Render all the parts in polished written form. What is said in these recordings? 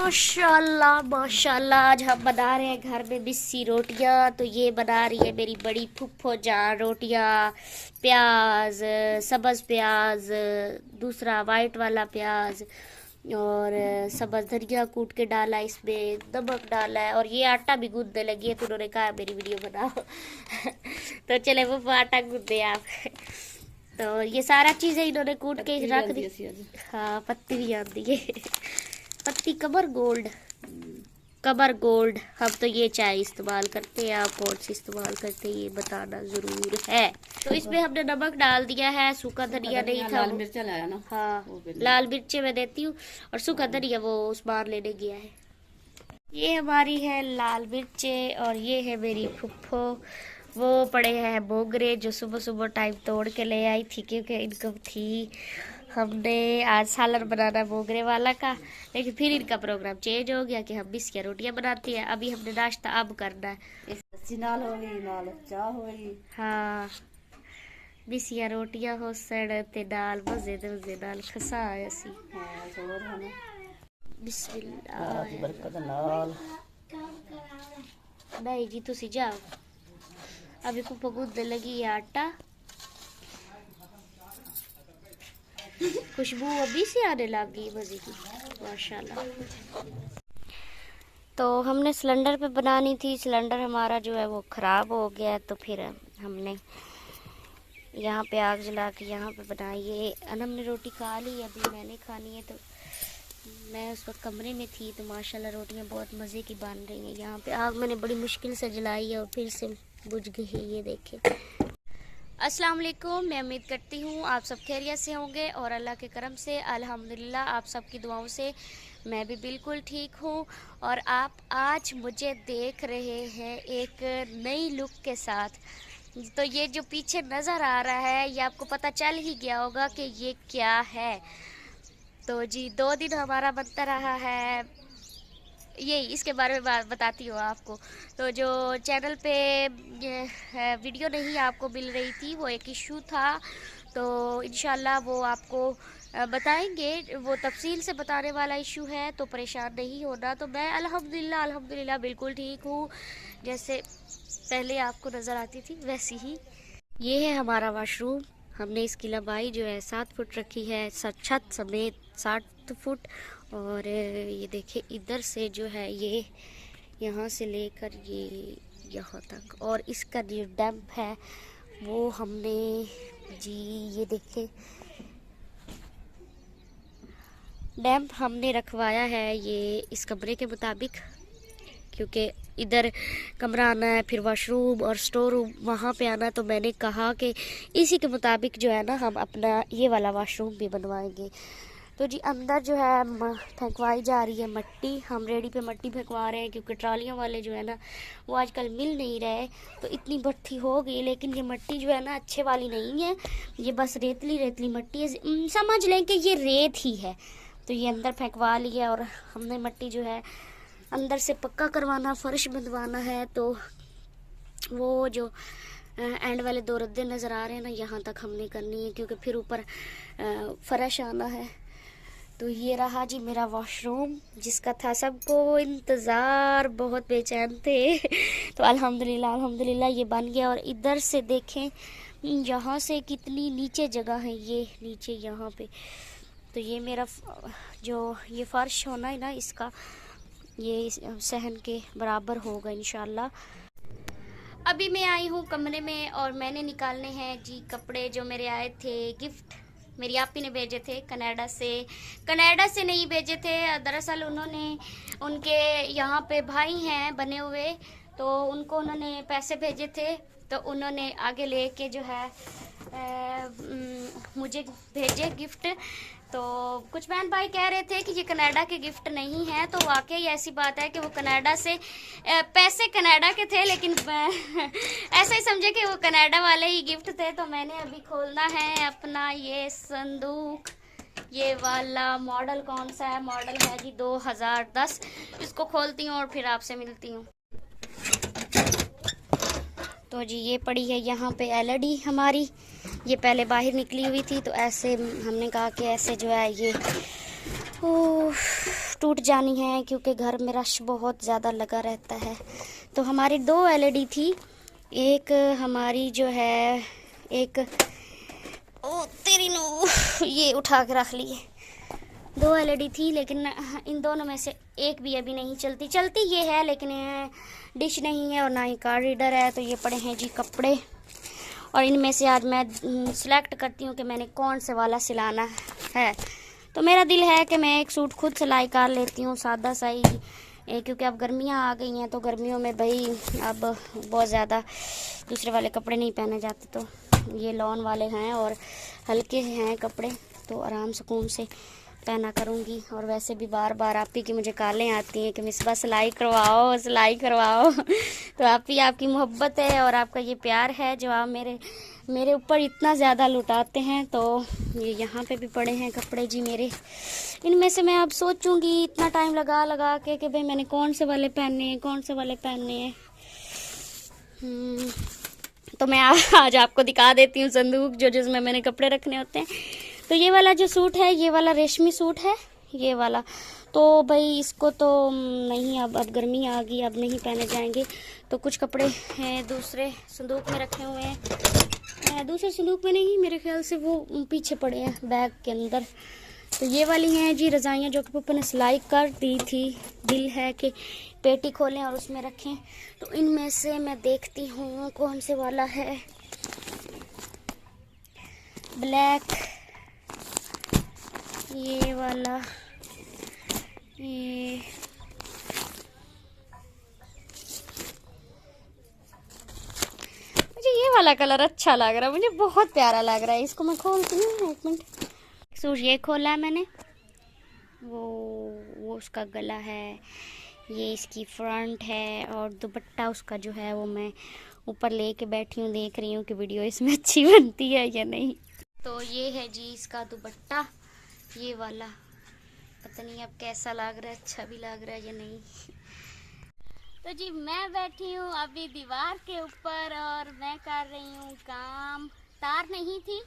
माशाल्लाह माशाल्लाह, आज हम बना रहे हैं घर में मिस्सी रोटियां। तो ये बना रही है मेरी बड़ी फुफ्फो जान रोटियां। प्याज, सब्ज़ प्याज, दूसरा वाइट वाला प्याज और सब्ज़ धनिया कूट के डाला, इसमें नमक डाला है और ये आटा भी गूंदने लगी है। तो उन्होंने कहा मेरी वीडियो बनाओ तो चले वो आटा गूंदे आप। तो ये सारा चीज़ें इन्होंने कूट के रख दी। हाँ, पत्ती भी आती है पत्ती कमर गोल्ड, कमर गोल्ड। हम तो ये चाय इस्तेमाल करते हैं, आप कौन सी इस्तेमाल करते हैं ये बताना ज़रूर है। तो इसमें हमने नमक डाल दिया है, सूखा धनिया नहीं था, लाल मिर्च लाया ना। हाँ, लाल मिर्चें मैं देती हूँ और सूखा धनिया वो उस बार लेने गया है। ये हमारी है लाल मिर्चें और ये है मेरी फुफ्फो। वो पड़े हैं मोगरे जो सुबह सुबह टाइम तोड़ के ले आई थी, क्योंकि इनको थी हमने आज सालन बनाना मोगरे वाला का। लेकिन फिर इनका प्रोग्राम चेंज हो गया कि हम बिस्किया रोटियां बनाती हैं। अभी हमने नाश्ता अब करना है। नाल हो गई, नाल चाह हो गई। हाँ, बिस्किया रोटियां हो सड़ ते नाल मजे दे मजे नाल खसाए असी। हां जोर है ना। बिस्मिल्लाह दी बरकत नाल। नहीं जी तुसी जाओ, अभी फुफ्फो गूंदने लगी है आटा। खुशबू अभी से आने लग गई मजे की माशाल्लाह। तो हमने सिलेंडर पे बनानी थी, सिलेंडर हमारा जो है वो ख़राब हो गया है। तो फिर हमने यहाँ पे आग जला के यहाँ पे बनाई। ये अनम ने रोटी खा ली, अभी मैंने खानी है। तो मैं उस वक्त कमरे में थी, तो माशाल्लाह रोटियाँ बहुत मज़े की बन रही हैं। यहाँ पे आग मैंने बड़ी मुश्किल से जलाई है और फिर से बुझ गई है, ये देखें। अस्सलाम वालेकुम, मैं उम्मीद करती हूँ आप सब खैरियत से होंगे और अल्लाह के करम से अल्हम्दुलिल्लाह आप सबकी दुआओं से मैं भी बिल्कुल ठीक हूँ। और आप आज मुझे देख रहे हैं एक नई लुक के साथ। तो ये जो पीछे नज़र आ रहा है ये आपको पता चल ही गया होगा कि ये क्या है। तो जी 2 दिन हमारा बनता रहा है, ये इसके बारे में बताती हूँ आपको। तो जो चैनल पे वीडियो नहीं आपको मिल रही थी, वो एक इशू था। तो इंशाल्लाह वो आपको बताएंगे, वो तफसील से बताने वाला इशू है, तो परेशान नहीं होना। तो मैं अल्हम्दुलिल्लाह अल्हम्दुलिल्लाह बिल्कुल ठीक हूँ, जैसे पहले आपको नज़र आती थी वैसी ही। ये है हमारा वाशरूम। हमने इसकी लंबाई जो है 7 फुट रखी है, छत समेत 7 फुट। और ये देखिए इधर से जो है ये यहाँ से लेकर ये यहाँ तक, और इसका जो डैम्प है वो हमने जी ये देखें डैम्प हमने रखवाया है ये इस कमरे के मुताबिक, क्योंकि इधर कमरा आना है, फिर वॉशरूम और स्टोर रूम वहाँ पे आना। तो मैंने कहा कि इसी के मुताबिक जो है ना हम अपना ये वाला वॉशरूम भी बनवाएंगे। तो जी अंदर जो है फेंकवाई जा रही है मट्टी। हम रेडी पे मट्टी फेंकवा रहे हैं, क्योंकि ट्रालियों वाले जो है ना वो आजकल मिल नहीं रहे। तो इतनी भट्टी हो गई, लेकिन ये मट्टी जो है ना अच्छे वाली नहीं है, ये बस रेतली रेतली मट्टी है, समझ लें कि ये रेत ही है। तो ये अंदर फेंकवा ली है और हमने मट्टी जो है अंदर से पक्का करवाना, फर्श बंधवाना है। तो वो जो एंड वाले 2 रद्दे नज़र आ रहे हैं ना, यहाँ तक हमने करनी है, क्योंकि फिर ऊपर फर्श आना है। तो ये रहा जी मेरा वॉशरूम, जिसका था सबको इंतज़ार, बहुत बेचैन थे तो अल्हम्दुलिल्लाह अल्हम्दुलिल्लाह ये बन गया। और इधर से देखें यहाँ से कितनी नीचे जगह है, ये नीचे यहाँ पे। तो ये मेरा जो ये फ़र्श होना है ना इसका, ये सहन के बराबर होगा इंशाल्लाह। अभी मैं आई हूँ कमरे में और मैंने निकालने हैं जी कपड़े जो मेरे आए थे गिफ्ट। मेरी आपी ने भेजे थे कनाडा से नहीं भेजे थे, दरअसल उन्होंने उनके यहाँ पे भाई हैं बने हुए, तो उनको उन्होंने पैसे भेजे थे। तो उन्होंने आगे लेके जो है मुझे भेजे गिफ्ट। तो कुछ बहन भाई कह रहे थे कि ये कनाडा के गिफ्ट नहीं है, तो वाकई ऐसी बात है कि वो कनाडा से पैसे कनाडा के थे, लेकिन ऐसा ही समझे कि वो कनाडा वाले ही गिफ्ट थे। तो मैंने अभी खोलना है अपना ये संदूक। ये वाला मॉडल कौन सा है? मॉडल है जी 2010। इसको खोलती हूँ और फिर आपसे मिलती हूँ। तो जी ये पड़ी है यहाँ पे एलईडी हमारी, ये पहले बाहर निकली हुई थी। तो ऐसे हमने कहा कि ऐसे जो है ये टूट जानी है क्योंकि घर में रश बहुत ज़्यादा लगा रहता है। तो हमारी 2 एलईडी थी, एक हमारी जो है एक ओ तेरी नो ये उठा के रख लिए। 2 एलईडी थी लेकिन इन दोनों में से एक भी अभी नहीं चलती। चलती ये है लेकिन डिश नहीं है और ना ही कार्ड रीडर है। तो ये पड़े हैं जी कपड़े, और इनमें से आज मैं सिलेक्ट करती हूँ कि मैंने कौन से वाला सिलाना है। तो मेरा दिल है कि मैं एक सूट खुद सिलाई कर लेती हूँ, सादा सा ही, क्योंकि अब गर्मियाँ आ गई हैं। तो गर्मियों में भाई अब बहुत ज़्यादा दूसरे वाले कपड़े नहीं पहने जाते। तो ये लॉन वाले हैं और हल्के हैं कपड़े, तो आराम सुकून से पहना करूँगी। और वैसे भी बार बार आप ही की मुझे कॉलें आती हैं कि मिसबा सिलाई करवाओ, सिलाई करवाओ। तो आप ही, आपकी मोहब्बत है और आपका ये प्यार है जो आप मेरे ऊपर इतना ज़्यादा लुटाते हैं। तो ये यहाँ पे भी पड़े हैं कपड़े जी मेरे। इनमें से मैं अब सोचूंगी इतना टाइम लगा लगा के कि भाई मैंने कौन से वाले पहनने हैं, कौन से वाले पहनने हैं। तो मैं आज आपको दिखा देती हूँ संदूक जो जिसमें मैंने कपड़े रखने होते हैं। तो ये वाला जो सूट है, ये वाला रेशमी सूट है, ये वाला। तो भाई इसको तो नहीं, अब गर्मी आ गई, अब नहीं पहने जाएंगे। तो कुछ कपड़े हैं दूसरे संदूक में रखे हुए हैं, दूसरे संदूक में नहीं, मेरे ख्याल से वो पीछे पड़े हैं बैग के अंदर। तो ये वाली हैं जी रज़ाइयाँ जो कि पप्पा ने सिलाई कर दी थी। दिल है कि पेटी खोलें और उसमें रखें। तो इनमें से मैं देखती हूँ कौन से वाला है। ब्लैक, ये वाला, ये मुझे ये वाला कलर अच्छा लग रहा है, मुझे बहुत प्यारा लग रहा है। इसको मैं खोलती हूँ, एक मिनट। सूट ये खोला है मैंने, वो उसका गला है, ये इसकी फ्रंट है, और दुपट्टा उसका जो है वो मैं ऊपर लेके बैठी हूँ, देख रही हूँ कि वीडियो इसमें अच्छी बनती है या नहीं। तो ये है जी इसका दुपट्टा, ये वाला। पता नहीं अब कैसा लग रहा है, अच्छा भी लग रहा है या नहीं। तो जी मैं बैठी हूँ अभी दीवार के ऊपर और मैं कर रही हूँ काम। तार नहीं थी,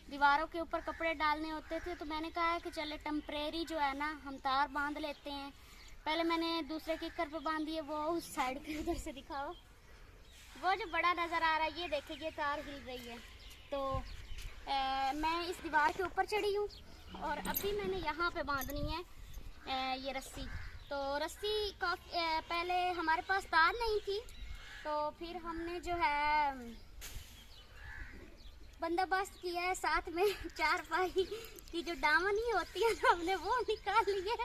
दीवारों के ऊपर कपड़े डालने होते थे, तो मैंने कहा है कि चले टेम्परेरी जो है ना हम तार बांध लेते हैं। पहले मैंने दूसरे किकर पे बांध दिए, वो उस साइड पे, उधर से दिखाओ, वो जो बड़ा नज़र आ रहा है, ये देखिए ये तार हिल रही है। तो मैं इस दीवार के ऊपर चढ़ी हूँ और अभी मैंने यहाँ पे बांधनी है ये रस्सी। तो रस्सी का पहले हमारे पास तार नहीं थी, तो फिर हमने जो है बंदोबस्त किया है, साथ में चारपाई की जो दामनी होती है ना, हमने वो निकाल ली है,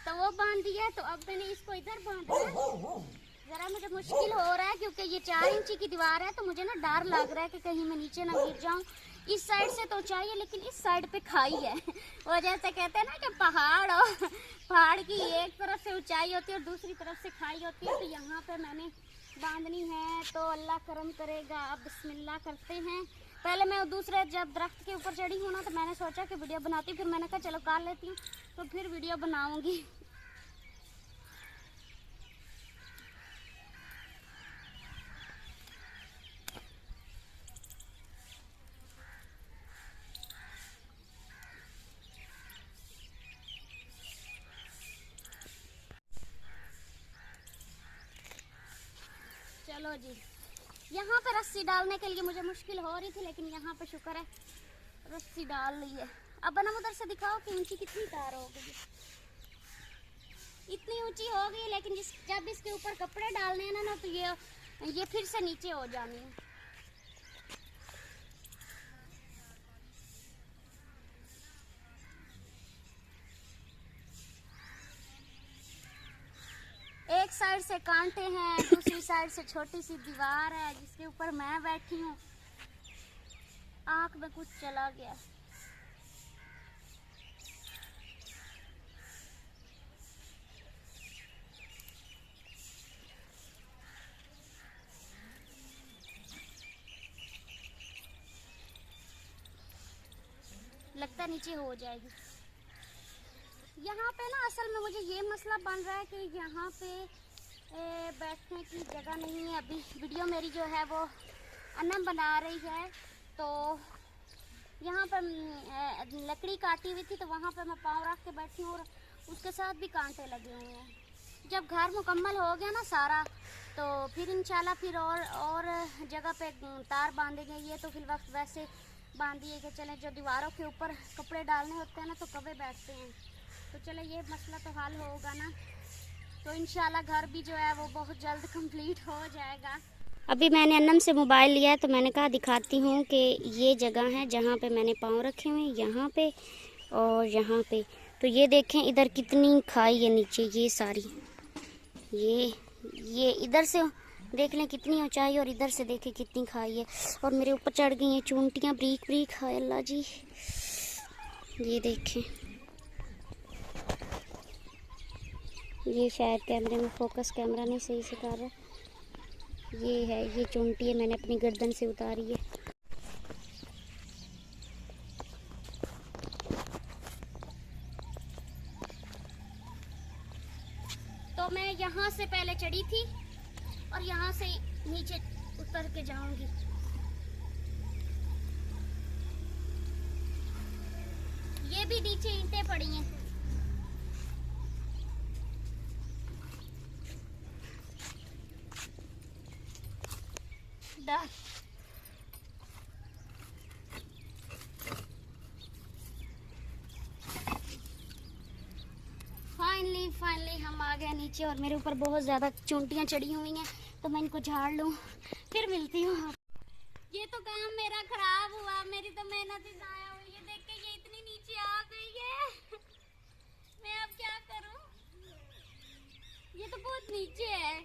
तो वो बांध दिया है। तो अब मैंने इसको इधर बांधना है। ज़रा मुझे मुश्किल हो रहा है क्योंकि ये 4 इंची की दीवार है, तो मुझे ना डर लग रहा है कि कहीं मैं नीचे ना गिर जाऊं। इस साइड से तो ऊंचाई है लेकिन इस साइड पे खाई है। वो जैसे कहते हैं ना कि पहाड़ की एक तरफ से ऊंचाई होती है और दूसरी तरफ से खाई होती है। तो यहाँ पे मैंने बांधनी है, तो अल्लाह करम करेगा। अब बिस्मिल्लाह करते हैं। पहले मैं दूसरे जब दरख्त के ऊपर चढ़ी हूँ ना, तो मैंने सोचा कि वीडियो बनाती, फिर मैंने कहा चलो कर लेती हूँ, तो फिर वीडियो बनाऊँगी। चलो जी, यहाँ पे रस्सी डालने के लिए मुझे मुश्किल हो रही थी, लेकिन यहाँ पे शुक्र है रस्सी डाल ली है। अब बनम उधर से दिखाओ कि ऊंची कितनी तार हो गई। इतनी ऊंची हो गई, लेकिन जब इसके ऊपर कपड़े डालने हैं ना, तो ये फिर से नीचे हो जानी है। एक साइड से कांटे हैं, दूसरी साइड से छोटी सी दीवार है जिसके ऊपर मैं बैठी हूँ। आँख में कुछ चला गया। लगता नीचे हो जाएगी। यहाँ पे ना असल में मुझे ये मसला बन रहा है कि यहाँ पे बैठने की जगह नहीं है। अभी वीडियो मेरी जो है वो अन्नम बना रही है, तो यहाँ पर लकड़ी काटी हुई थी, तो वहाँ पे मैं पाँव रख के बैठी हूँ। और उसके साथ भी कांटे लगे हुए हैं। जब घर मुकम्मल हो गया ना सारा, तो फिर इंशाल्लाह फिर और जगह पे तार बांधेंगे। ये तो फिर वक्त वैसे बांध दिए कि चलें, जो दीवारों के ऊपर कपड़े डालने होते हैं ना तो कभी बैठते हैं, तो चले ये मसला तो हल होगा ना, तो इंशाल्लाह घर भी जो है वो बहुत जल्द कंप्लीट हो जाएगा। अभी मैंने अन्नम से मोबाइल लिया है तो मैंने कहा दिखाती हूँ कि ये जगह है जहाँ पे मैंने पाँव रखे हुए हैं, यहाँ पे और यहाँ पे। तो ये देखें इधर कितनी खाई है नीचे, ये सारी ये इधर से देख लें कितनी ऊंचाई, और इधर से देखें कितनी खाई है। और मेरे ऊपर चढ़ गई हैं चूंटियाँ ब्रीक ब्रीक। हाय अल्लाह जी, ये देखें, ये शायद कैमरे में फोकस कैमरा नहीं सही से कर रहा। ये है, ये चूंटी है, मैंने अपनी गर्दन से उतारी है। तो मैं यहाँ से पहले चढ़ी थी और यहाँ से नीचे उतर के जाऊंगी। ये भी नीचे ईंटें पड़ी हैं। फाइनली हम आ गए नीचे, और मेरे ऊपर बहुत ज़्यादा चूंटियाँ चढ़ी हुई हैं, तो मैं इनको झाड़ लूँ फिर मिलती हूँ। ये तो काम मेरा खराब हुआ, मेरी तो मेहनत ही ज़ाया हुई है। देख के ये इतनी नीचे आ गई है, मैं अब क्या करूँ, ये तो बहुत नीचे है।